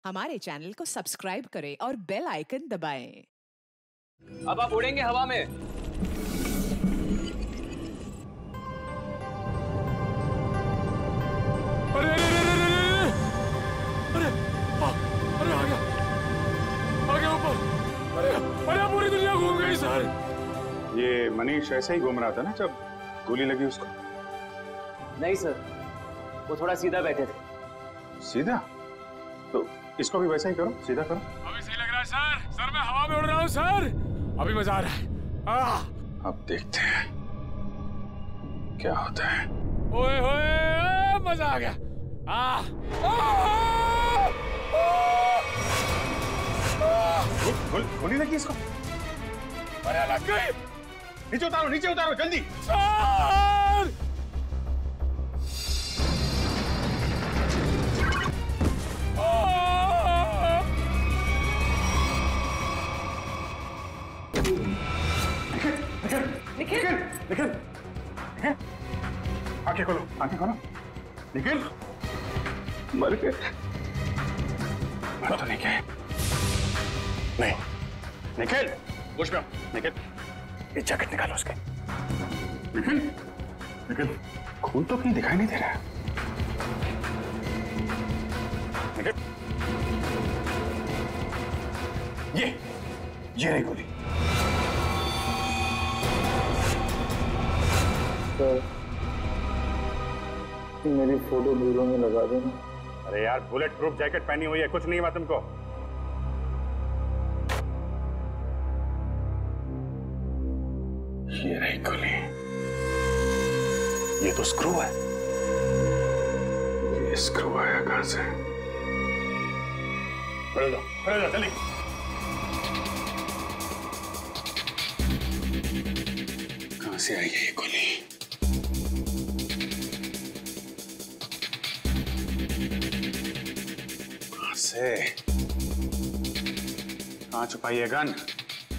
हमारे चैनल को सब्सक्राइब करें और बेल आइकन दबाएं। अब आप उड़ेंगे हवा में। अरे अरे अरे अरे अरे अरे आ गया ऊपर। अरे पूरी दुनिया घूम गई सर। ये मनीष ऐसे ही घूम रहा था ना जब गोली लगी उसको? नहीं सर, वो थोड़ा सीधा बैठे थे। सीधा? तो इसको भी वैसा ही करो, सीधा करो। अभी सही लग रहा है सर। सर मैं हवा में उड़ रहा हूँ सर। अभी मजा आ रहा है। अब देखते हैं क्या होता है। ओए होए मजा आ गया। गोली लगी इसको? अरे लग गई। नीचे उतारो जल्दी। सर निखिल आंखें खोलो निखिल। मर गए? मर तो नहीं गए? नहीं निखिल, होश में आओ। निखिल ये जैकेट निकालो उसके। निखिल खून तो कहीं दिखाई नहीं दे रहा है। निखिल ये रही गोली। मेरी फोटो ब्यूरो में लगा देना। अरे यार बुलेट प्रूफ जैकेट पहनी हुई है, कुछ नहीं हुआ तुमको। ये रही गोली। ये तो स्क्रू है। ये स्क्रू आया कहां से? खड़े जाओ जल्दी। कहां से आई है ये गोली? कहां छुपाई है गन?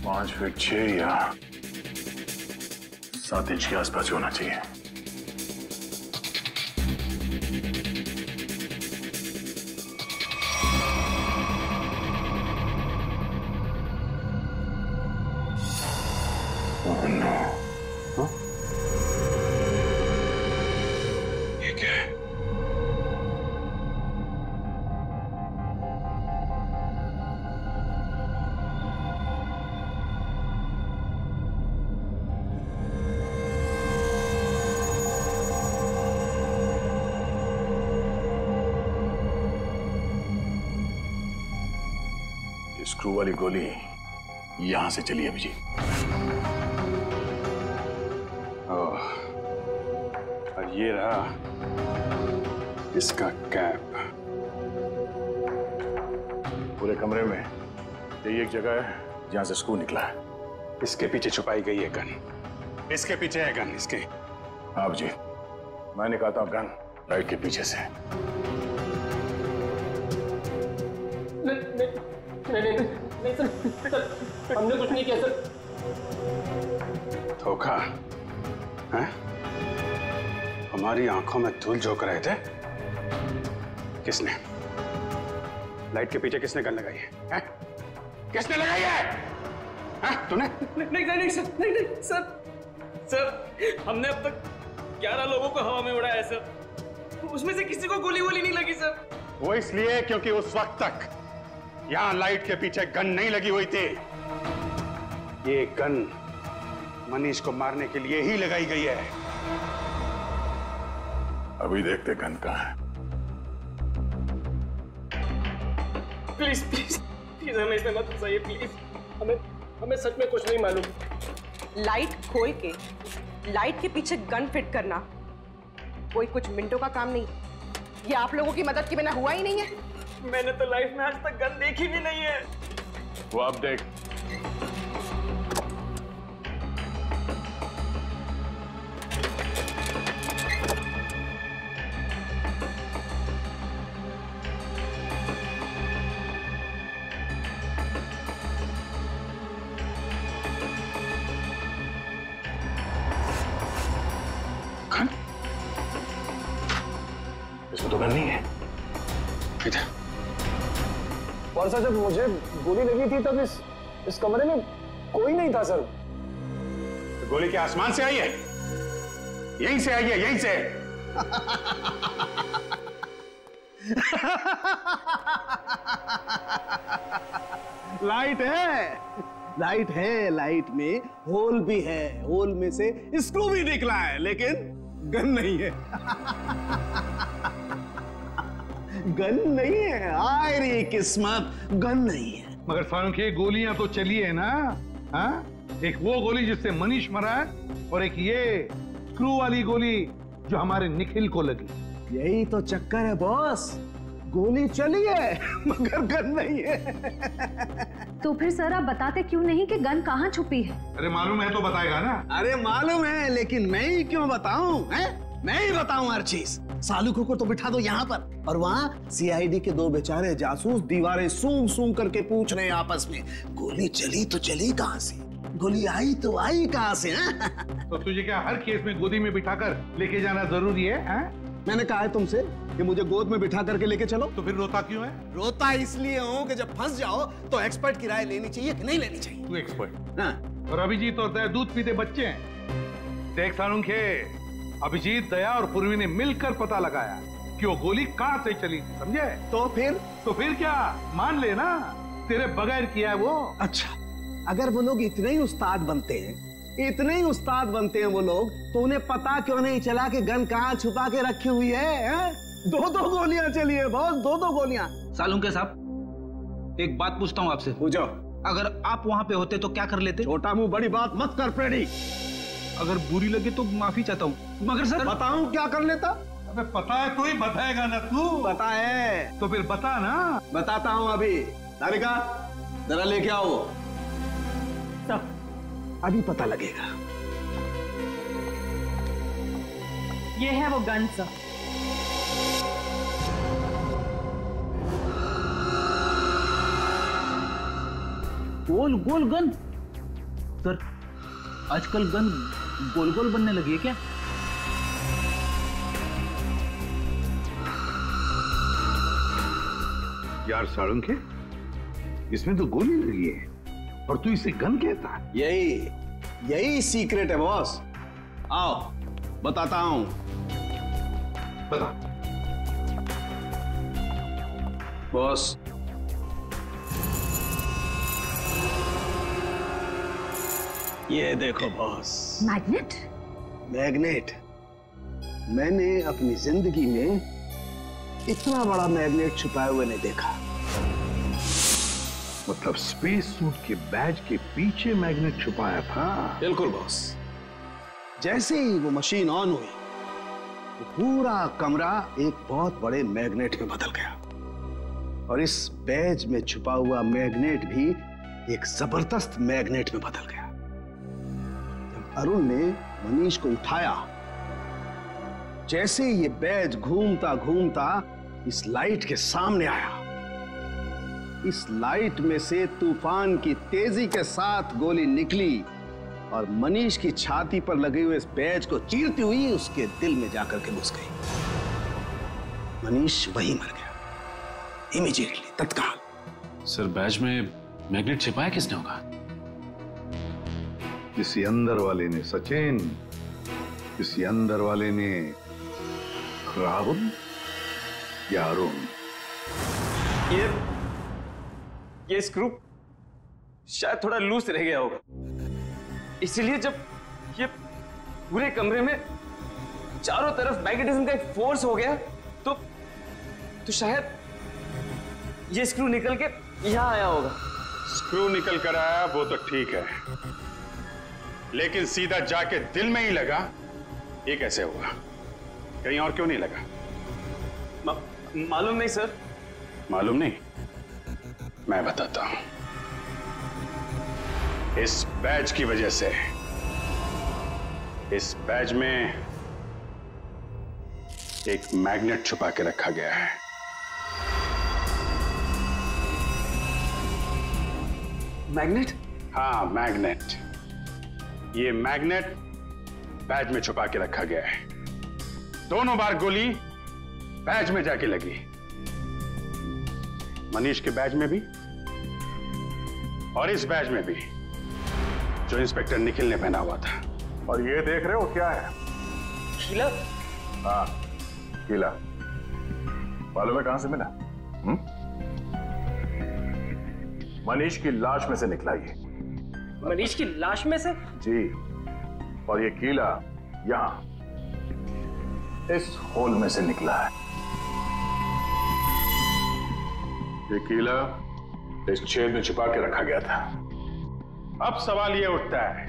5 फीट 6 या 7 इंच के आसपास होना चाहिए। Oh no. ये क्या है? स्क्रू वाली गोली यहां से चली अभी जी। और ये रहा इसका कैप। पूरे कमरे में यही एक जगह है जहां से स्क्रू निकला है। इसके पीछे छुपाई गई है गन। इसके पीछे है गन इसके। हाँ जी, मैं निकालता हूं गन लाइट के पीछे से। नहीं सर, हमने कुछ नहीं किया सर। धोखा है? हमारी आंखों में धूल झोंक रहे थे। किसने? लाइट के पीछे किसने गन लगाई है? किसने लगाई है? तूने? नहीं सर, हमने अब तक 11 लोगों को हवा में उड़ाया है सर। उसमें से किसी को गोली नहीं लगी सर। वो इसलिए क्योंकि उस वक्त तक यहां लाइट के पीछे गन नहीं लगी हुई थी। ये गन मनीष को मारने के लिए ही लगाई गई है। अभी देखते गन कहां है। प्लीज हमें इसमें मत फंसाइए प्लीज। हमें सच में कुछ नहीं मालूम। लाइट खोल के लाइट के पीछे गन फिट करना कोई कुछ मिनटों का काम नहीं। ये आप लोगों की मदद के बिना हुआ ही नहीं है। मैंने तो लाइफ में आज तक गन देखी भी नहीं है। वो अब देख। इसमें तो गन नहीं है। इधर और सर जब मुझे गोली लगी थी तब इस कमरे में कोई नहीं था सर। तो गोली क्या आसमान से आई है? यहीं से आई है, यहीं से। लाइट है, लाइट है, लाइट में होल भी है, होल में से स्क्रू भी निकला है, लेकिन गन नहीं है। गन नहीं है, आय रे किस्मत, गन नहीं है। मगर सालुंखे गोलियां तो चली है ना? हाँ, एक वो गोली जिससे मनीष मरा है और एक ये स्क्रू वाली गोली जो हमारे निखिल को लगी। यही तो चक्कर है बॉस, गोली चली है मगर गन नहीं है। तो फिर सर आप बताते क्यों नहीं कि गन कहाँ छुपी है? अरे मालूम है तो बताएगा ना। अरे मालूम है, लेकिन मैं ही क्यों बताऊं? मैं ही बताऊं हर चीज। सालुखों को तो बिठा दो यहाँ पर, और वहाँ सीआईडी के दो बेचारे जासूस दीवारें सूंघ सूंघ करके पूछ रहे हैं आपस में, गोली चली तो चली कहाँ से, गोली आई तो आई कहाँ से? तो तुझे क्या हर केस में गोदी में बिठाकर लेके जाना जरूरी है? मैंने कहा है तुमसे कि मुझे गोद में बिठा करके लेके चलो। तो फिर रोता क्यों है? रोता इसलिए हूँ कि जब फंस जाओ तो एक्सपर्ट की राय लेनी चाहिए कि नहीं लेनी चाहिए। तू एक्सपर्ट? हाँ। और अभिजीत और दया दूध पीते बच्चे हैं। देख सालुंखे, अभिजीत, दया और पूर्वी ने मिलकर पता लगाया कि वो गोली कहाँ से चली, समझे? तो फिर क्या मान लेना, तेरे बगैर किया है वो। अच्छा, अगर वो लोग इतने ही उस्ताद बनते हैं, इतने ही उस्ताद बनते हैं वो लोग, तो उन्हें पता क्यों नहीं चला कि गन कहाँ छुपा के रखी हुई है? दो गोलियां चली है बॉस, दो गोलियां। सालुंखे साहब, एक बात पूछता हूँ आपसे। पूछो। अगर आप वहां पे होते तो क्या कर लेते? छोटा मुंह बड़ी बात मत कर प्रेडी। अगर बुरी लगे तो माफी चाहता हूँ, मगर सर बताऊं क्या कर लेता? अबे पता है तो ही बताएगा ना तू। पता है तो फिर बता ना। बताता हूँ अभी। तारिका जरा लेके आओ, अभी पता लगेगा। ये है वो गन सर। गोल गोल गन? सर आजकल गन गोल गोल बनने लगी है क्या? यार सालुंखे, इसमें तो गोली लगी है और तू इसे गन कहता है? यही सीक्रेट है बॉस। आओ बताता हूं। बता। बॉस, ये देखो बॉस। मैग्नेट? मैग्नेट। मैंने अपनी जिंदगी में इतना बड़ा मैग्नेट छुपाए हुए नहीं देखा। मतलब स्पेस सूट के बैज के पीछे मैग्नेट छुपाया था? बिल्कुल बॉस। जैसे ही वो मशीन ऑन हुई, वो पूरा कमरा एक बहुत बड़े मैग्नेट में बदल गया, और इस बैज में छुपा हुआ मैग्नेट भी एक जबरदस्त मैग्नेट में बदल गया। जब अरुण ने मनीष को उठाया, जैसे ये बैज घूमता घूमता इस लाइट के सामने आया, इस लाइट में से तूफान की तेजी के साथ गोली निकली और मनीष की छाती पर लगे हुए इस बैज को चीरती हुई उसके दिल में जाकर के घुस गई। मनीष वहीं मर गया, इमीडिएटली, तत्काल। सर बैज में मैग्नेट छिपाया किसने होगा? किसी अंदर वाले ने सचिन, किसी अंदर वाले ने राहुल या अरुण। ये स्क्रू शायद थोड़ा लूज रह गया होगा, इसीलिए जब ये पूरे कमरे में चारों तरफ मैग्नेटिज्म का एक फोर्स हो गया तो शायद ये स्क्रू निकल के यहां आया होगा। स्क्रू निकल कर आया वो तो ठीक है, लेकिन सीधा जाके दिल में ही लगा, ये कैसे हुआ? कहीं और क्यों नहीं लगा? मालूम नहीं सर। मालूम नहीं? मैं बताता हूं। इस बैज की वजह से, इस बैज में एक मैग्नेट छुपा के रखा गया है। मैग्नेट? हाँ, मैग्नेट। ये मैग्नेट बैज में छुपा के रखा गया है। दोनों बार गोली बैज में जाके लगी। मनीष के बैज में भी और इस बैज में भी, जो इंस्पेक्टर निखिल ने पहना हुआ था। और ये देख रहे हो क्या है? कीला? हाँ, कीला। मालूम है कहां से मिला? मनीष की लाश में से निकला ये। मनीष की लाश में से? जी। और ये कीला यहां इस होल में से निकला है। ये कीला इस छेद में छिपा के रखा गया था। अब सवाल यह उठता है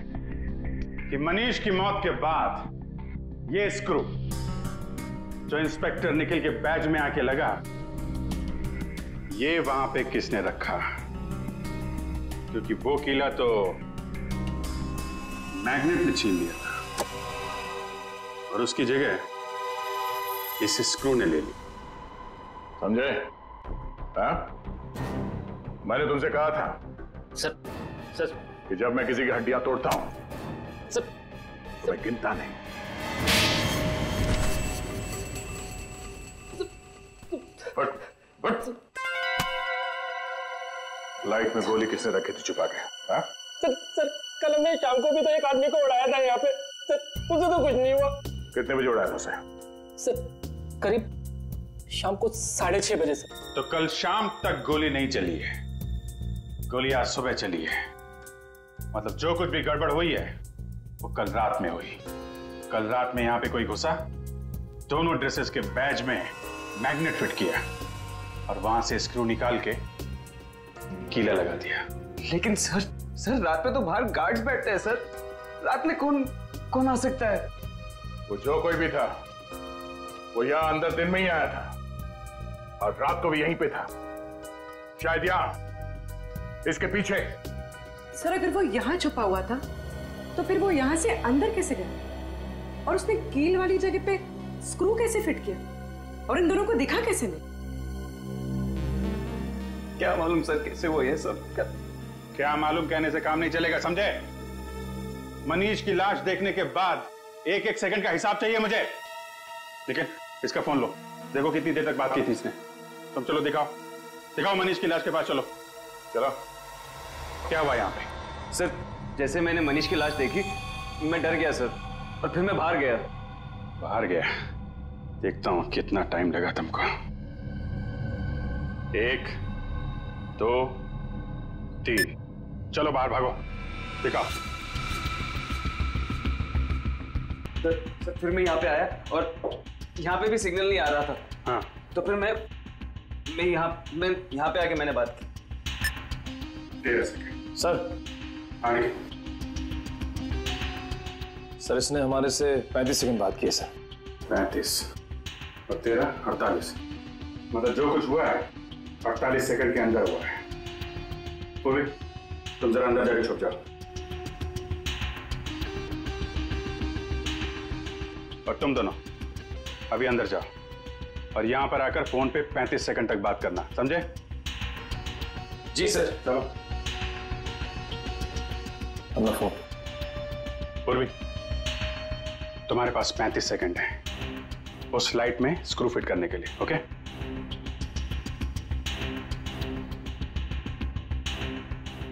कि मनीष की मौत के बाद ये स्क्रू जो इंस्पेक्टर निखिल के बैज में आके लगा, ये वहां पे किसने रखा? क्योंकि वो कीला तो मैग्नेट ने छीन लिया था और उसकी जगह इस स्क्रू ने ले ली। समझे? हाँ? मैंने तुमसे कहा था सर कि जब मैं किसी की हड्डियां तोड़ता हूं सर तो मैं गिनता नहीं। बट लाइट में गोली किसने रखी थी छुपा के? हाँ? सर कल हमने शाम को भी तो एक आदमी को उड़ाया था यहाँ पे। सर उसे तो कुछ नहीं हुआ। कितने बजे उड़ाया था उसे? सर करीब शाम को 6:30 बजे से। तो कल शाम तक गोली नहीं चली है, गोली आज सुबह चली है। मतलब जो कुछ भी गड़बड़ हुई है वो कल रात में हुई। कल रात में यहां पे कोई घुसा, दोनों ड्रेसेस के बैज में मैग्नेट फिट किया और वहां से स्क्रू निकाल के कीला लगा दिया। लेकिन सर रात में तो बाहर गार्ड्स बैठते हैं सर। रात में कौन आ सकता है? वो जो कोई भी था वो यहां अंदर दिन में ही आया था और रात को भी यहीं पे था। शायद यहां इसके पीछे। सर अगर वो यहाँ छुपा हुआ था तो फिर वो यहाँ से अंदर कैसे गया? और उसने कील वाली जगह पे स्क्रू कैसे फिट किया? और इन दोनों को दिखा कैसे नहीं? क्या मालूम सर कैसे वो ये सब? क्या मालूम कहने से काम नहीं चलेगा, समझे? मनीष की लाश देखने के बाद एक एक सेकंड का हिसाब चाहिए मुझे। लेकिन इसका फोन लो, देखो कितनी देर तक बात की थी इसने। तुम चलो दिखाओ मनीष की लाश के पास। चलो क्या हुआ यहाँ पे? सर जैसे मैंने मनीष की लाश देखी मैं डर गया सर, और फिर मैं बाहर गया। देखता हूं कितना टाइम लगा तुमको। 1 2 3 चलो बाहर भागो, दिखाओ। सर फिर मैं यहाँ पे आया और यहाँ पे भी सिग्नल नहीं आ रहा था। हाँ। तो फिर मैं यहाँ पे आके मैंने बात की। 13 सेकंड सर। आगे। सर इसने हमारे से 35 सेकंड बात की है सर। 35 और 13 48। मतलब जो कुछ हुआ है 48 सेकंड के अंदर हुआ है। पूर्वी तुम जरा अंदर जाके छुप जाओ। और तुम दोनों अभी अंदर जाओ और यहां पर आकर फोन पे 35 सेकंड तक बात करना, समझे? जी सर। चलो अपना फोन। पूर्वी तुम्हारे पास 35 सेकंड है उस लाइट में स्क्रू फिट करने के लिए, ओके?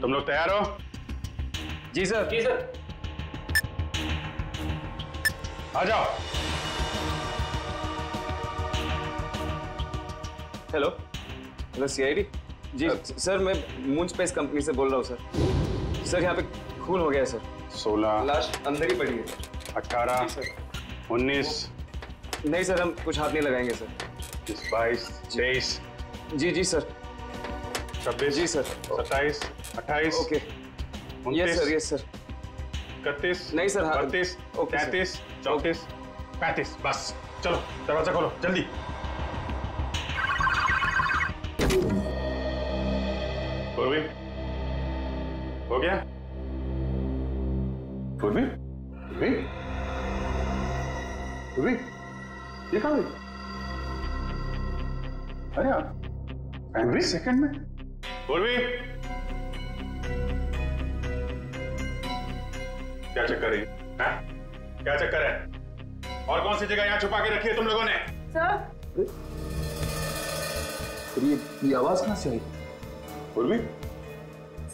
तुम लोग तैयार हो? जी सर। आ जाओ। Hello CID. जी सर मैं मून स्पेस कंपनी से बोल रहा हूँ सर। सर यहाँ पे खून हो गया है सर। 16 लाश अंदर ही पड़ी है। 18 19 नहीं सर हम कुछ हाथ नहीं लगाएंगे सर। 22 23 जी सर। 26 जी सर। 27 28 ओके। यस सर 31 नहीं सर। 32 33 34 35। बस चलो दरवाजा खोलो जल्दी। पूर्वी हो गया? पूर्वी ये कहाँ गई? अरे यार 35 सेकंड में। पूर्वी क्या चक्कर है? क्या चक्कर है? और कौन सी जगह यहाँ छुपा के रखी है तुम लोगों ने? सर फिर ये आवाज कहां से आई? पूर्वी,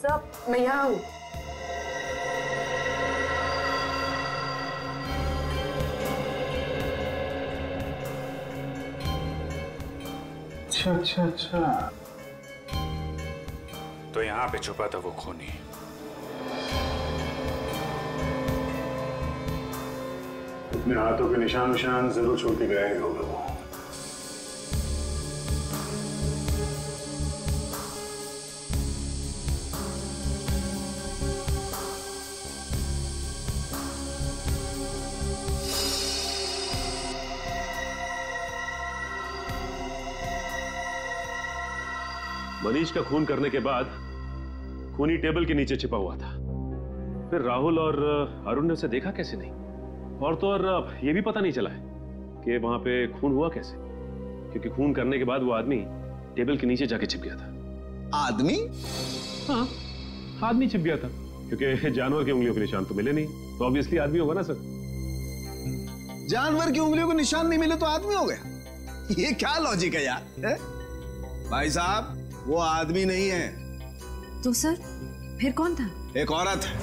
सब मैं यहाँ हूँ। अच्छा अच्छा अच्छा, तो यहां पे छुपा था वो खूनी। अपने हाथों के निशान निशान जरूर छोड़ के गया ही होगा वो। मनीष का खून करने के बाद खूनी टेबल के नीचे छिपा हुआ था। फिर राहुल और अरुण ने उसे देखा कैसे नहीं, और तो और ये भी पता नहीं चला है कि वहां पे खून हुआ कैसे, क्योंकि खून करने के बाद वो आदमी टेबल के नीचे जाके छिप गया था। आदमी? हाँ, आदमी छिप गया था, क्योंकि जानवर की उंगलियों के निशान तो मिले नहीं, तो ऑब्वियसली आदमी होगा ना सर। जानवर की उंगलियों के निशान नहीं मिले तो आदमी हो गया? ये क्या लॉजिक है यार? है? भाई साहब, वो आदमी नहीं है। तो सर फिर कौन था? एक औरत है,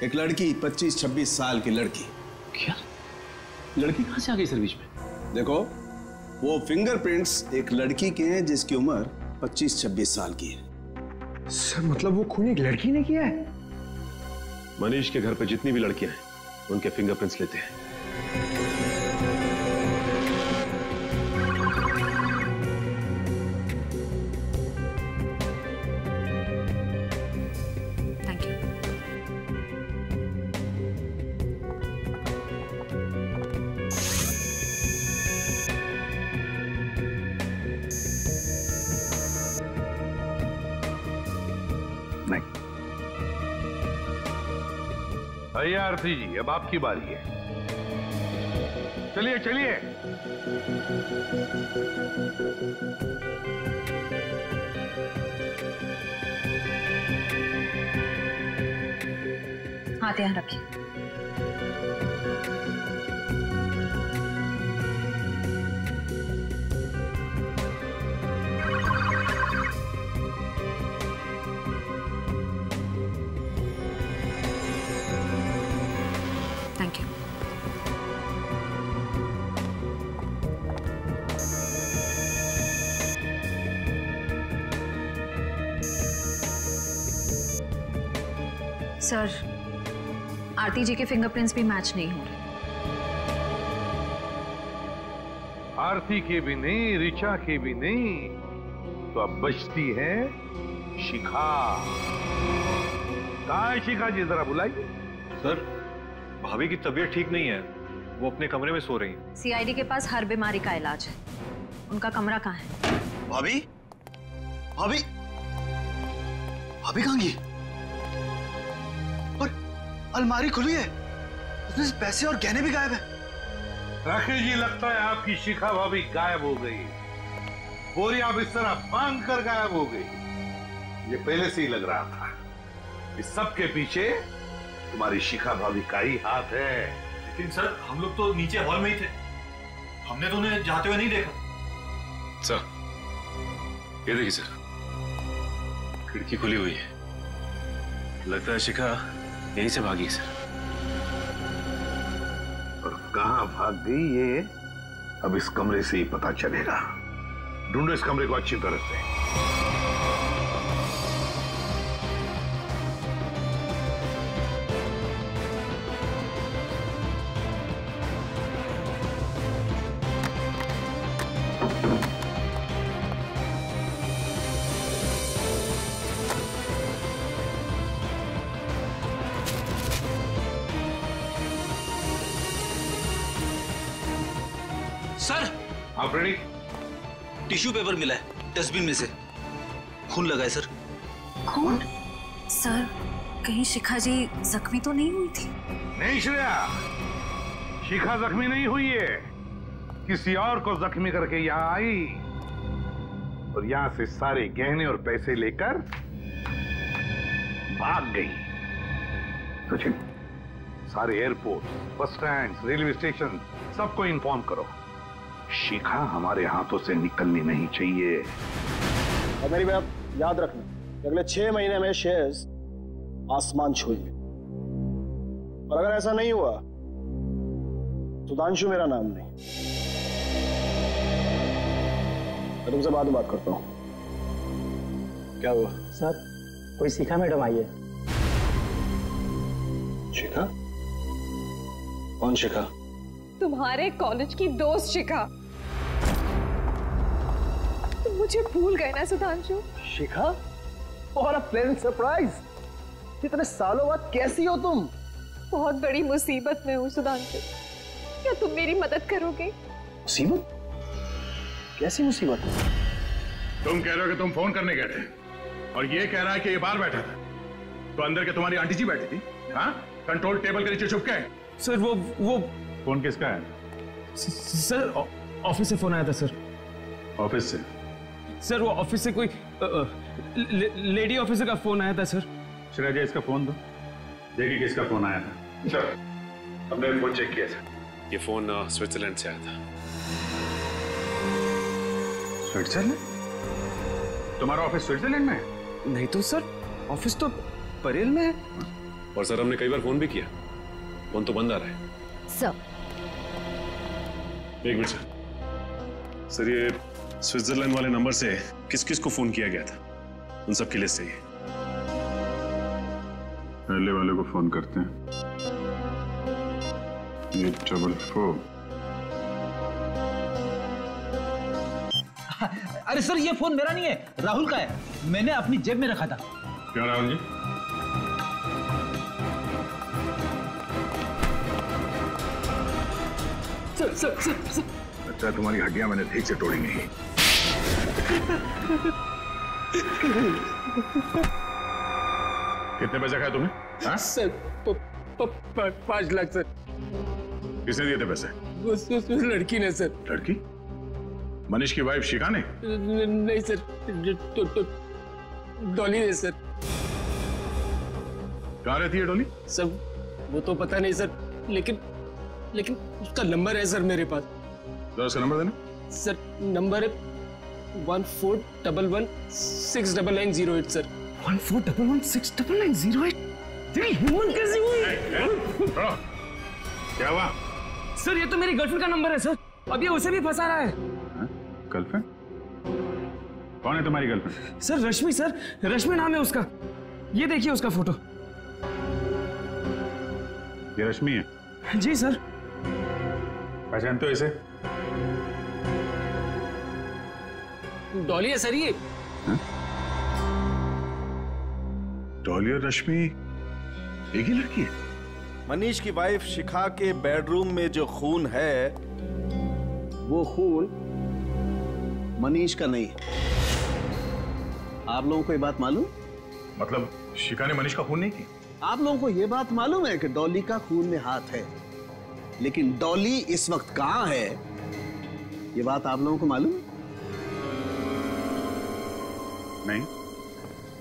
एक लड़की, 25-26 साल की लड़की। क्या लड़की कहां से आ गई सर बीच में? देखो, वो फिंगरप्रिंट्स एक लड़की के हैं जिसकी उम्र 25-26 साल की है। सर मतलब वो खून एक लड़की ने किया है? मनीष के घर पे जितनी भी लड़कियां हैं उनके फिंगरप्रिंट्स लेते हैं। भैया आरती जी, अब आपकी बारी है। चलिए चलिए। हाथ यहाँ रखिए। Thank you. सर, आरती जी के फिंगरप्रिंट्स भी मैच नहीं हो रहे। आरती के भी नहीं, ऋचा के भी नहीं, तो अब बचती है शिखा। कहाँ है शिखा जी? जरा बुलाइए। सर, भाभी की तबीयत ठीक नहीं है, वो अपने कमरे में सो रही हैं। सीआईडी के पास हर बीमारी का इलाज है, उनका कमरा कहाँ है? भाभी? भाभी? भाभी कहाँ गई? और अलमारी खुली है, उसमें से पैसे और गहने भी गायब है। राकेश जी, लगता है आपकी शिखा भाभी गायब हो गई। बोरिया बिस्तर बांध कर गायब हो गई। ये पहले से ही लग रहा था। इस सब के पीछे तुम्हारी शिखा भाभी का ही हाथ है। लेकिन सर, हम लोग तो नीचे हॉल में ही थे, हमने तो उन्हें जाते हुए नहीं देखा। सर, ये देखिए सर, खिड़की खुली हुई है, लगता है शिखा यहीं से भागी सर। और कहां भाग गई ये अब इस कमरे से ही पता चलेगा। ढूंढो इस कमरे को अच्छी तरह से। सर, आप रेडी? टिश्यू पेपर मिला है डस्टबिन में से, खून लगा है सर। खून? सर, कहीं शिखा जी जख्मी तो नहीं हुई थी? नहीं श्रेया, शिखा जख्मी नहीं हुई है, किसी और को जख्मी करके यहां आई और यहां से सारे गहने और पैसे लेकर भाग गई। सचिन, सारे airport, bus stand, railway station सबको इन्फॉर्म करो। शिखा हमारे हाथों से निकलनी नहीं चाहिए। और मेरी बात याद रखना, अगले 6 महीने में शेयर्स आसमान छूएंगे, और अगर ऐसा नहीं हुआ सुधांशु मेरा नाम नहीं। मैं तुमसे बाद में बात करता हूं। क्या हुआ? सर कोई शिखा मैडम आई है। शिखा? कौन शिखा? तुम्हारे कॉलेज की दोस्त शिखा। तुम मुझे भूल गए ना सुधांशु? शिखा? और अ प्लेजेंट सरप्राइज। इतने सालों बाद कैसी हो तुम? बहुत बड़ी मुसीबत में हूँ सुधांशु, क्या तुम मेरी मदद करोगे? मुसीबत? कैसी मुसीबत? तुम कह रहे हो कि तुम फोन करने गए थे और ये कह रहा है कि ये बाहर बैठा था, तो अंदर के तुम्हारी आंटी जी बैठी थी, हाँ? कंट्रोल टेबल के नीचे छुप के। सर वो फोन किसका है? सर ऑफिस से फोन आया था सर। ऑफिस से? सर वो ऑफिस से कोई लेडी ऑफिसर का फोन आया था सर। श्रेया इसका फोन दो, देखिए किसका फोन आया था। सर हमने फोन चेक किया था, ये फोन स्विट्जरलैंड से आया था। स्विट्जरलैंड? तुम्हारा ऑफिस स्विट्जरलैंड में है? नहीं तो सर, ऑफिस तो परेल में है। और सर हमने कई बार फोन भी किया, फोन तो बंद आ रहा है। सर एक मिनट सर, ये स्विट्जरलैंड वाले नंबर से किस किस को फोन किया गया था, उन सब की लिस्ट चाहिए। पहले वाले को फोन करते हैं, 844। अरे सर ये फोन मेरा नहीं है, राहुल का है, मैंने अपनी जेब में रखा था। क्यों राहुल जी? सर अच्छा तुम्हारी हड्डियां मैंने ठीक से तोड़ी नहीं। कितने पैसे खाए तुम्हें? हाँ? Sir 5 lakh sir. किसने दिए थे पैसे? उस लड़की ने सर। लड़की? मनीष की वाइफ शिखा ने? नहीं सर, डॉली ने सर। कहाँ रहती है डॉली? सर वो तो पता नहीं सर, लेकिन उसका नंबर है सर मेरे पास। तो उसका नंबर देना। सर नंबर है 1411699908 सर। 1411699908? तेरी हिम्मत कैसी हुई? क्या हुआ? सर ये तो मेरी गर्लफ्रेंड का नंबर है सर, अब ये उसे भी फंसा रहा है। गर्लफ्रेंड? कौन है तुम्हारी गर्लफ्रेंड? सर रश्मि सर, रश्मि नाम है उसका। ये देखिए उसका फोटो। ये रश्मि है? जी सर। पहचानते हो इसे? डॉली है सर ये। डॉली और रश्मि एक ही लड़की है? मनीष की वाइफ शिखा के बेडरूम में जो खून है वो खून मनीष का नहीं है। आप लोगों को ये बात मालूम? मतलब शिखा ने मनीष का खून नहीं किया? आप लोगों को ये बात मालूम है कि डॉली का खून में हाथ है, लेकिन डॉली इस वक्त कहां है ये बात आप लोगों को मालूम है? नहीं।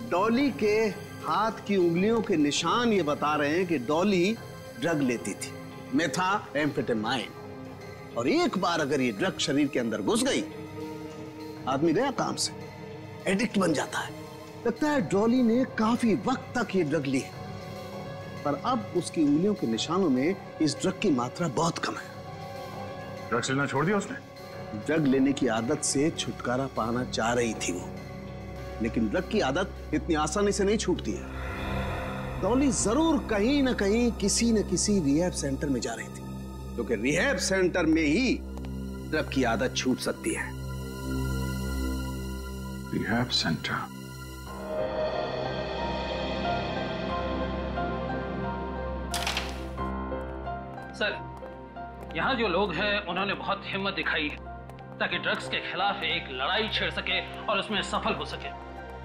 डॉली के हाथ की उंगलियों के निशान ये बता रहे हैं कि डॉली ड्रग लेती थी, मेथाम्फेटामाइन, और एक बार अगर ये ड्रग शरीर के अंदर घुस गई, आदमी गया काम से, एडिक्ट बन जाता है। लगता है डॉली ने काफी वक्त तक ये ड्रग ली है, पर अब उसकी उंगलियों के निशानों में इस ड्रग की मात्रा बहुत कम है। ड्रग्स लेना छोड़ दिया उसने? ड्रग लेने की आदत से छुटकारा पाना चाह रही थी वो, लेकिन ड्रग की आदत इतनी आसानी से नहीं छूटती है। डॉली जरूर कहीं ना कहीं किसी न किसी रिहैब सेंटर में जा रही थी, क्योंकि रिहैब सेंटर में ही ड्रग की आदत छूट सकती है। Rehab centre? सर यहाँ जो लोग हैं उन्होंने बहुत हिम्मत दिखाई है ताकि ड्रग्स के खिलाफ एक लड़ाई छेड़ सके और उसमें सफल हो सके।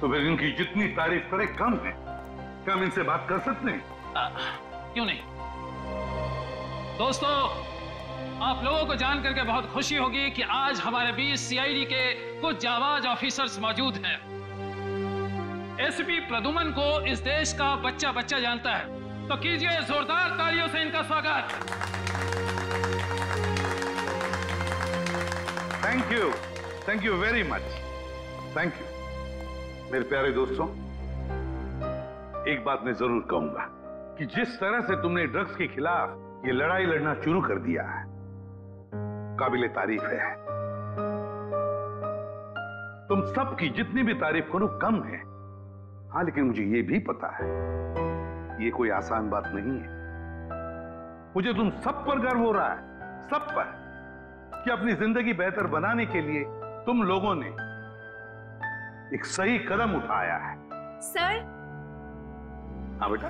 तो फिर इनकी जितनी तारीफ करे कम है। क्या हम इनसे बात कर सकते हैं? क्यों नहीं दोस्तों, आप लोगों को जान करके बहुत खुशी होगी कि आज हमारे बीच सीआईडी के कुछ जाबाज ऑफिसर्स मौजूद हैं। एसपी प्रदुमन को इस देश का बच्चा बच्चा जानता है, तो कीजिए जोरदार तालियों से इनका स्वागत। Thank you very much, thank you. मेरे प्यारे दोस्तों, एक बात मैं जरूर कहूंगा कि जिस तरह से तुमने ड्रग्स के खिलाफ ये लड़ाई लड़ना शुरू कर दिया है, काबिले तारीफ है। तुम सबकी जितनी भी तारीफ करो कम है। हाँ, लेकिन मुझे ये भी पता है ये कोई आसान बात नहीं है। मुझे तुम सब पर गर्व हो रहा है, सब पर, कि अपनी जिंदगी बेहतर बनाने के लिए तुम लोगों ने एक सही कदम उठाया है। सर। हाँ बेटा।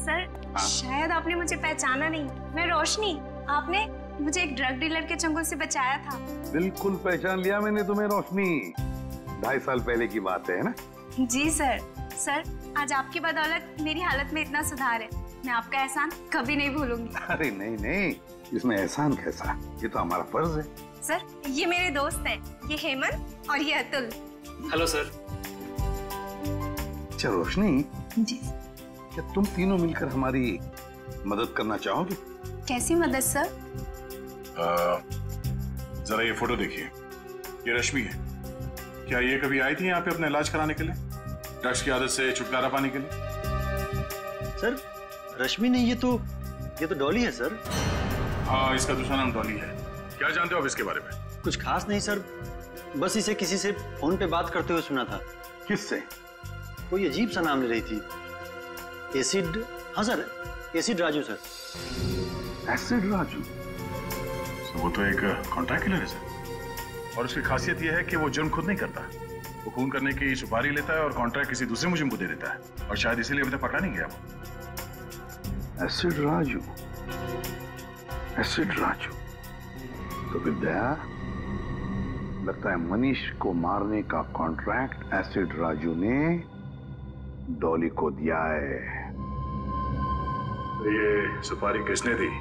सर, शायद आपने मुझे पहचाना नहीं। मैं रोशनी, आपने मुझे एक ड्रग डीलर के चंगुल से बचाया था। बिल्कुल पहचान लिया मैंने तुम्हें रोशनी। 2.5 साल पहले की बात है ना? जी सर। सर, आज आपकी बदौलत मेरी हालत में इतना सुधार है, मैं आपका एहसान कभी नहीं भूलूंगी। अरे नहीं नहीं, इसमें एहसान कैसा, ये तो हमारा फर्ज है। सर, ये मेरे दोस्त हैं, ये हेमंत और ये अतुल। Hello sir. अच्छा रोशनी जी, क्या तुम तीनों मिलकर हमारी मदद करना चाहोगे? कैसी मदद सर? जरा ये फोटो देखिए, ये रश्मि है। क्या ये कभी आई थी यहाँ पे अपना इलाज कराने के लिए, ड्रग्स की आदत से छुटकारा पाने के लिए? सर, रश्मि नहीं, ये तो डॉली है सर। हाँ, इसका दूसरा नाम डॉली है। क्या जानते हो आप इसके बारे में? कुछ खास नहीं सर, बस इसे किसी से फोन पे बात करते हुए सुना था। किससे? कोई अजीब सा नाम ले रही थी। एसिड, हाँ sir, acid Raju sir. Acid Raju? वो तो एक कॉन्ट्रैक्ट किलर है सर, और उसकी खासियत यह है कि वो जुर्म खुद नहीं करता, वो खून करने की सुपारी लेता है और कॉन्ट्रैक्ट किसी दूसरे मुजरिम को दे देता है, और शायद इसीलिए अभी तक पकड़ा नहीं गया वो। Acid Raju, acid Raju. तो विद्या, लगता है मनीष को मारने का कॉन्ट्रैक्ट एसिड राजू ने डॉली को दिया है। तो ये सुपारी किसने दी,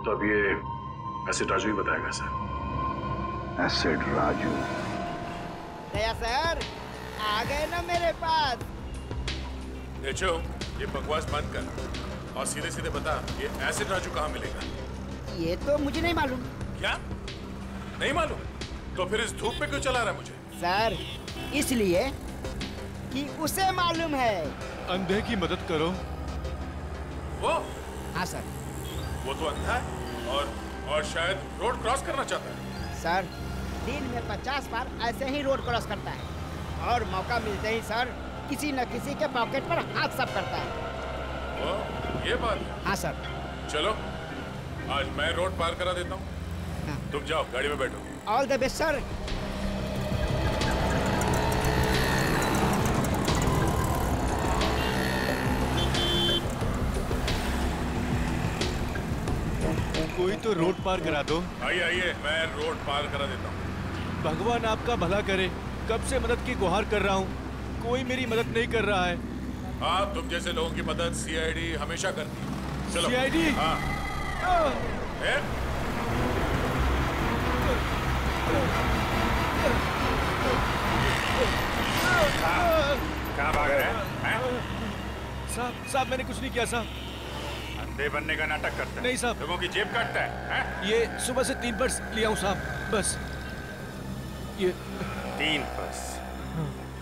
तो अब ये एसिड राजू ही बताएगा सर। एसिड राजू। दया सर, आ गए ना मेरे पास। देखो, ये बकवास बंद कर और सीधे सीधे बता, ये एसिड राजू कहाँ मिलेगा? ये तो मुझे नहीं मालूम। क्या नहीं मालूम? तो फिर इस धूप पे क्यों चला रहा है मुझे? सर, इसलिए कि उसे मालूम है। अंधे की मदद करो। वो? हाँ सर। वो तो अंधा है और शायद रोड क्रॉस करना चाहता है। सर, दिन में 50 बार ऐसे ही रोड क्रॉस करता है, और मौका मिलते ही सर किसी न किसी के पॉकेट पर हाथ साफ करता है। वो ये बात है? हाँ सर। चलो, आज मैं रोड पार करा देता हूँ। हाँ। तुम जाओ, गाड़ी में बैठो। All the best sir. कोई तो रोड पार करा दो। आइए आइए, मैं रोड पार करा देता हूँ। भगवान आपका भला करे, कब से मदद की गुहार कर रहा हूँ, कोई मेरी मदद नहीं कर रहा है। हाँ, तुम जैसे लोगों की मदद सीआईडी हमेशा करती है। चलो। सीआईडी? हाँ। कहाँ भाग रहे हैं? साहब, मैंने कुछ नहीं किया साहब। अंधे बनने का नाटक करता है? नहीं साहब। लोगों की जेब काटता है? ये सुबह से 3 पर्स लिया हूँ साहब, बस। ये 3 पर्स?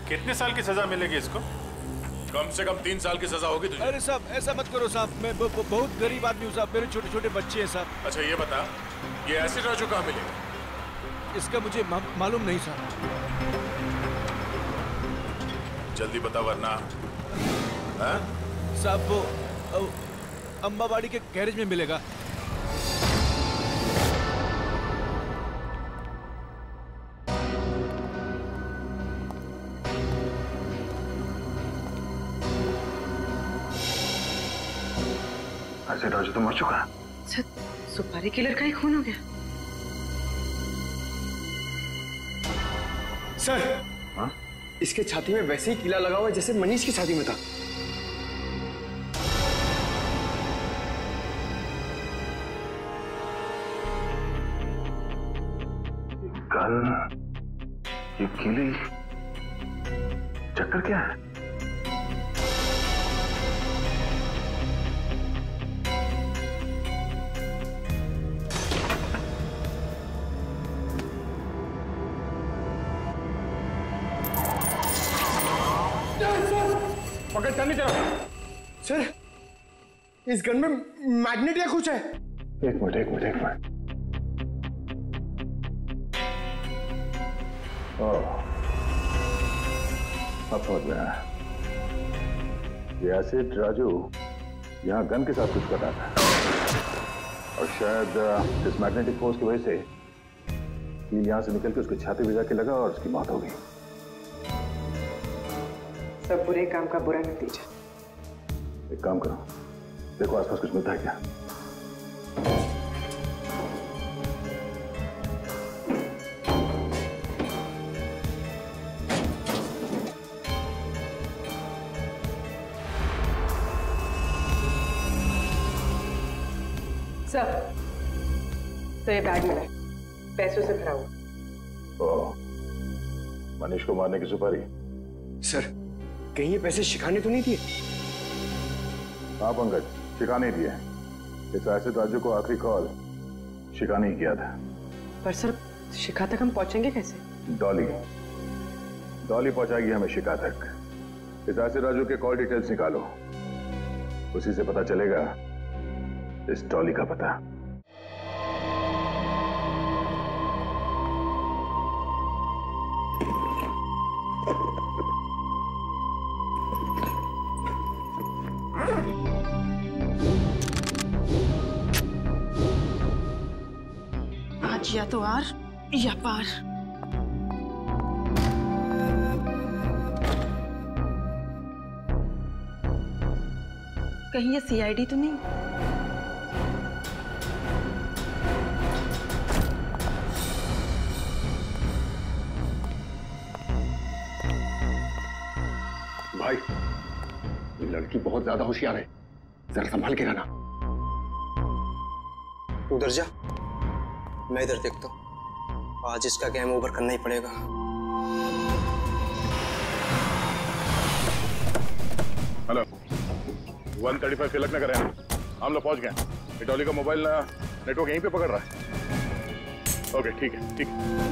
कितने साल की सजा मिलेगी इसको? कम से कम 3 साल की सजा होगी तुझे। अरे साहब, ऐसा मत करो साहब, मैं बहुत गरीब आदमी हूँ साहब, मेरे छोटे छोटे बच्चे हैं साहब। अच्छा ये बता, ये एसिड राजू कहाँ मिलेगा? इसका मुझे मालूम नहीं साहब। जल्दी बता वरना। हाँ? साहब, वो अंबाबाड़ी के गैरेज में मिलेगा। एसिड राजू तो मर चुका है। सुपारी किलर का ही खून हो गया। सर, हाँ? इसके छाती में वैसे ही कीला लगा हुआ है जैसे मनीष की छाती में था। गल, ये कीली, चक्कर क्या है? पॉकेट करनी चाहिए। सर, इस गन में मैग्नेट या कुछ है। एक मिनट। अब समझ में आया। ये एसिड राजू यहाँ गन के साथ कुछ कर रहा था और शायद इस मैग्नेटिक फोर्स की वजह से कील यहाँ से निकल के उसके छाती में जाके लगा और उसकी मौत हो गई। सब बुरे काम का बुरा नतीजा। एक काम करो, देखो आसपास कुछ मिलता है क्या। सर, तो ये बैग मिला, पैसों से भरा हुआ। मनीष को मारने की सुपारी। सर, कहीं ये पैसे शिखा ने तो नहीं दिए? हाँ पंकज, शिखा ने दिए। इस एसिड राजू को आखिरी कॉल शिखा ने ही किया था। पर सर, शिखा तक हम पहुंचेंगे कैसे? डॉली पहुंचाएगी हमें शिखा तक। इस एसिड राजू के कॉल डिटेल्स निकालो, उसी से पता चलेगा इस डॉली का पता। आज या तो आर या पार। कहीं ये सीआईडी तो नहीं? भाई, ये लड़की बहुत ज्यादा होशियार है, जरा संभाल के रहना। उधर जा, मैं इधर देखता हूँ। आज इसका गेम ओवर करना ही पड़ेगा। हेलो, 135 तिलक नगर है, हम लोग पहुंच गए। डॉली का मोबाइल नेटवर्क यहीं पे पकड़ रहा है। ओके, ठीक है, ठीक है।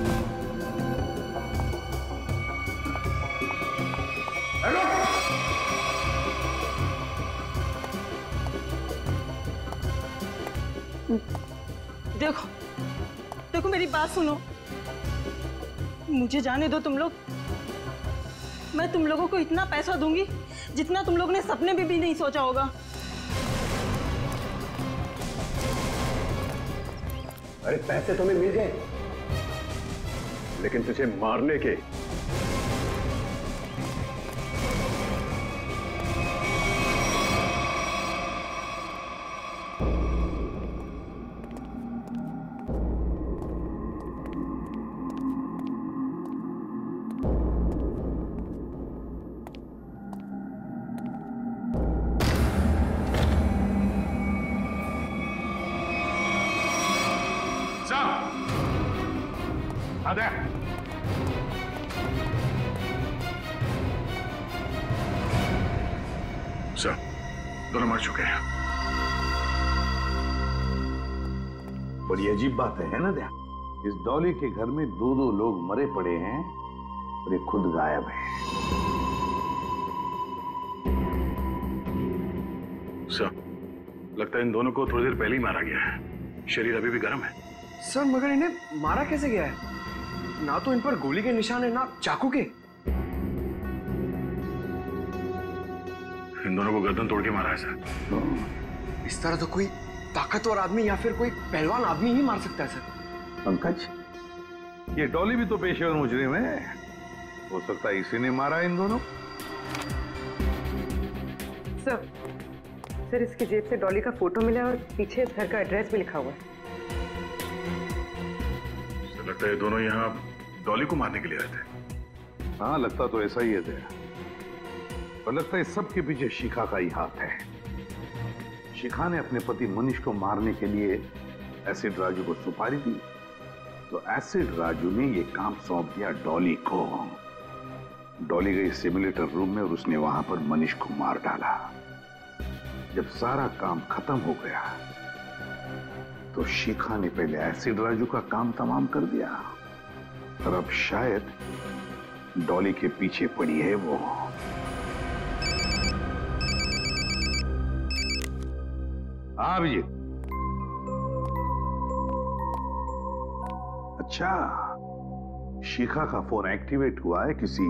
देखो मेरी बात सुनो, मुझे जाने दो तुम लोग। मैं तुम लोगों को इतना पैसा दूंगी जितना तुम लोगों ने सपने में भी नहीं सोचा होगा। अरे पैसे तुम्हें मिल गए, लेकिन तुझे मारने के। सर, दोनों मर चुके हैं। बड़ी अजीब बात है ना दया? इस डॉली के घर में दो लोग मरे पड़े हैं और ये खुद गायब है। सर, लगता है इन दोनों को थोड़ी देर पहले ही मारा गया है। शरीर अभी भी गर्म है। सर, मगर इन्हें मारा कैसे गया है? ना तो इन पर गोली के निशान है, ना चाकू के। इन दोनों को गर्दन तोड़ के मारा है सर। इस तरह तो कोई ताकतवर आदमी या फिर कोई पहलवान आदमी ही मार सकता है सर। पंकज, ये डॉली भी तो पेशेवर मुजरिम है, हो सकता है इसी ने मारा इन दोनों। सर, इसकी जेब से डॉली का फोटो मिला और पीछे घर का एड्रेस भी लिखा हुआ है। लगता है दोनों यहाँ डॉली को मारने के लिए आए थे। हाँ, लगता तो ऐसा ही है दया, पर लगता है सब के पीछे शिखा का ही हाथ है। शिखा ने अपने पति मनीष को मारने के लिए एसिड राजू को सुपारी दी, तो एसिड राजू ने ये काम सौंप दिया डॉली को। डॉली गई सिमुलेटर रूम में और उसने वहां पर मनीष को मार डाला। जब सारा काम खत्म हो गया तो शिखा ने पहले एसिड राजू का काम तमाम कर दिया और अब शायद डॉली के पीछे पड़ी है वो। हाँ अभिजीत। अच्छा, शिखा का फोन एक्टिवेट हुआ है किसी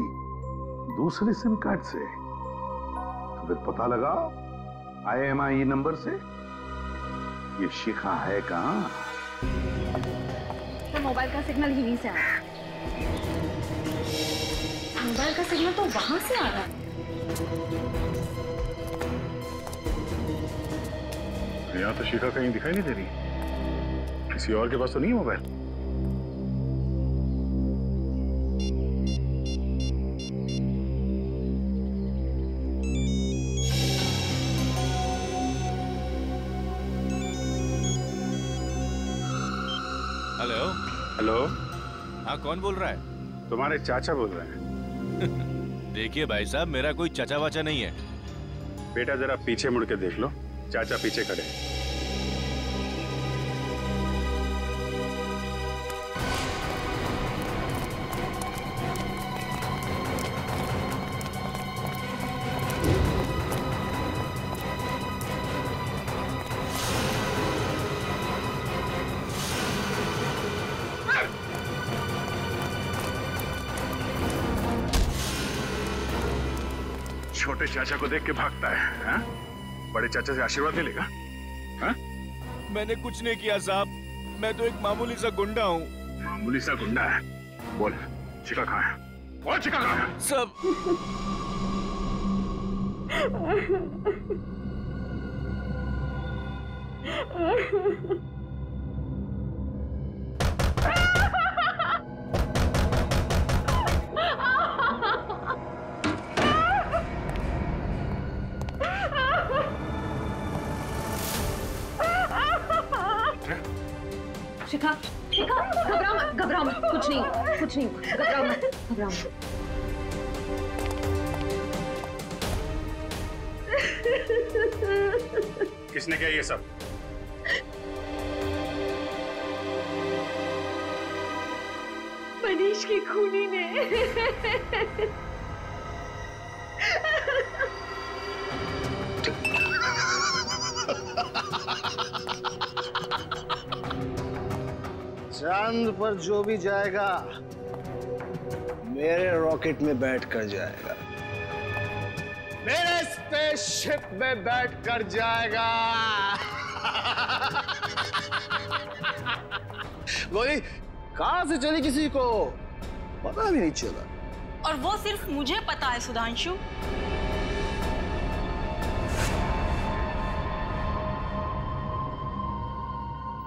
दूसरे सिम कार्ड से, तो फिर पता लगा IMEI नंबर से ये शिखा है कहां? तो मोबाइल का सिग्नल यहीं से आ रहा है। मोबाइल का सिग्नल तो वहां से आ रहा है। यहाँ तो शिखा कहीं दिखाई नहीं दे रही। किसी और के पास तो नहीं है मोबाइल? हेलो हेलो, हाँ कौन बोल रहा है? तुम्हारे चाचा बोल रहे हैं। देखिए भाई साहब, मेरा कोई चाचा वाचा नहीं है। बेटा जरा पीछे मुड़ के देख लो, चाचा पीछे खड़े हैं। छोटे चाचा को देख के भागता है, हा? बड़े चाचा से आशीर्वाद ले लेगा? हा? मैंने कुछ नहीं किया साहब, मैं तो एक मामूली सा गुंडा हूँ। मामूली सा गुंडा है? बोल, शिखा कहाँ है? बोल, शिखा कहाँ है? सब शिखा, शिखा, घबराओ मत, घबराओ मत, कुछ नहीं, घबराओ मत, घबराओ मत। किसने किया ये सब? मनीष की खूनी ने। चांद पर जो भी जाएगा मेरे रॉकेट में बैठ कर जाएगा, मेरे स्पेसशिप में बैठ कर जाएगा। गोली कहां से चली किसी को पता भी नहीं चला। और वो सिर्फ मुझे पता है सुधांशु।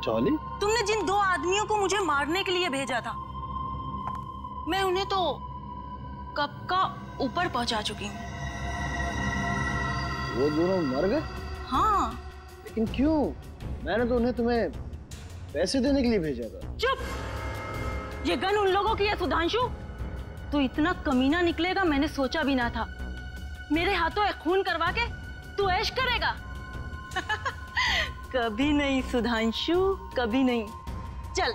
चौली, तुमने जिन दो आदमियों को मुझे मारने के लिए भेजा था, मैं उन्हें तो कब का ऊपर पहुंचा चुकी हूँ। वो दोनों मर गए? हाँ। लेकिन क्यों? मैंने तो उन्हें तुम्हें पैसे देने के लिए भेजा था। चुप! ये गन उन लोगों की है सुधांशु। तू इतना कमीना निकलेगा मैंने सोचा भी ना था। मेरे हाथों एक खून करवा के तू ऐश करेगा? कभी नहीं सुधांशु, कभी नहीं। चल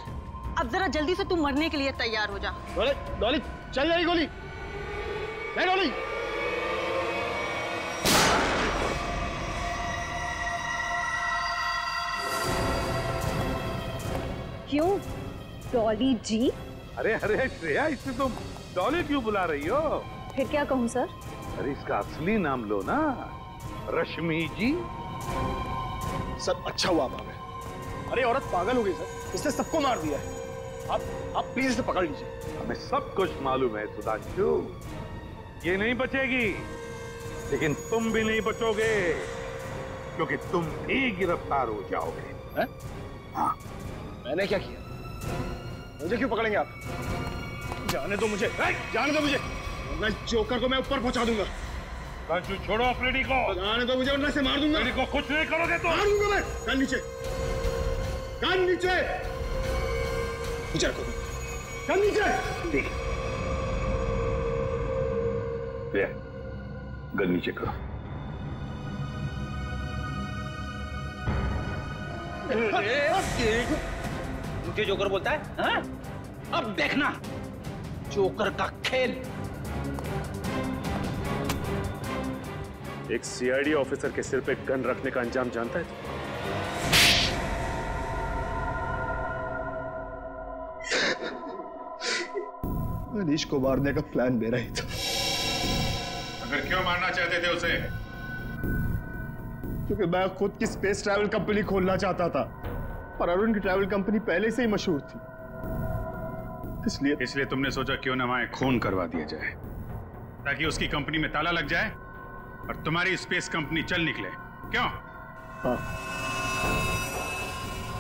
अब जरा जल्दी से तू मरने के लिए तैयार हो जा। डॉली, डॉली, चल जाएगी गोली। नहीं डॉली। क्यों डॉली जी? अरे अरे श्रेया, इसे तुम डॉली क्यों बुला रही हो? फिर क्या कहूँ सर? अरे इसका असली नाम लो ना, रश्मि जी। सर अच्छा हुआ आप आ गए। अरे औरत पागल हो गई सर, इसने सबको मार दिया है। आप प्लीज इसे पकड़ लीजिए। हमें सब कुछ मालूम है सुधांशु, ये नहीं बचेगी, लेकिन तुम भी नहीं बचोगे, क्योंकि तुम भी गिरफ्तार हो जाओगे। हैं? हाँ। मैंने क्या किया? मुझे क्यों पकड़ेंगे आप? जाने दो मुझे, जाने दो मुझे, वरना इस जोकर को मैं ऊपर पहुंचा दूंगा। सुधांशु छोड़ो अपनी को। जाने दो मुझे, वरना से मार दूंगा। को कुछ नहीं करोगे तो मार दूंगा मैं। कान नीचे, कान नीचे, नीचे रखो, कान नीचे। ठीक है, गन नीचे करो। मुझे जोकर बोलता है? हाँ? अब देखना जोकर का खेल। एक CID ऑफिसर के सिर पे गन रखने का अंजाम जानता है तू? मनीष को मारने का प्लान मेरा ही था। अगर क्यों मारना चाहते थे उसे? क्योंकि मैं खुद की स्पेस ट्रैवल कंपनी खोलना चाहता था, पर अरुण की ट्रैवल कंपनी पहले से ही मशहूर थी। इसलिए तुमने सोचा क्यों ना वहां खून करवा दिया जाए, ताकि उसकी कंपनी में ताला लग जाए और तुम्हारी स्पेस कंपनी चल निकले, क्यों? हाँ,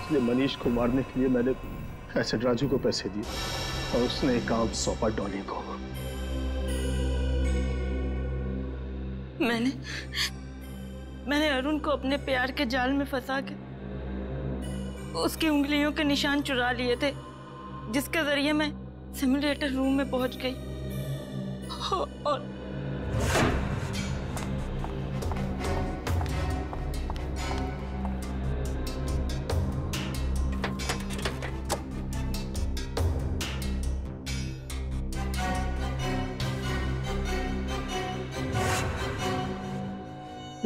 इसलिए मनीष को मारने के लिए मैंने एसिड राजू को पैसे दिए और उसने एक काम सौंपा डॉली को। मैंने अरुण को अपने प्यार के जाल में फंसा के उसकी उंगलियों के निशान चुरा लिए थे, जिसके जरिए मैं सिमुलेटर रूम में पहुंच गई और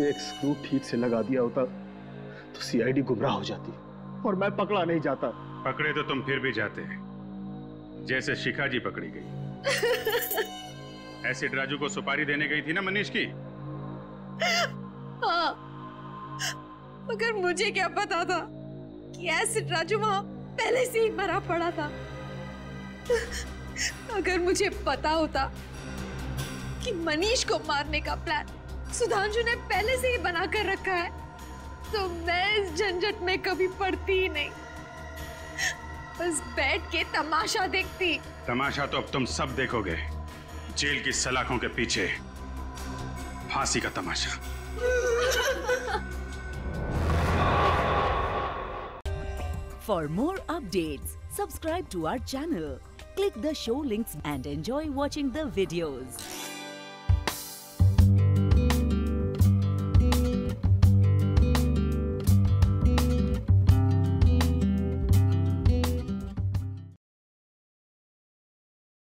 एक स्क्रू ठीक से लगा दिया होता तो सीआईडी गुमराह हो जाती और मैं पकड़ा नहीं जाता। पकड़े तो तुम फिर भी जाते, जैसे शिखा जी पकड़ी गई। एसिड राजू को सुपारी देने गई थी ना मनीष की? हाँ, मगर मुझे क्या पता था कि एसिड राजू वहां पहले से ही मरा पड़ा था। अगर मुझे पता होता कि मनीष को मारने का प्लान सुधांशु ने पहले से ही बना कर रखा है, तो मैं इस झंझट में कभी पड़ती ही नहीं, बस बैठ के तमाशा देखती। तमाशा तो अब तुम सब देखोगे, जेल की सलाखों के पीछे फांसी का तमाशा। For more updates, subscribe to our channel, click the show links and enjoy watching the videos.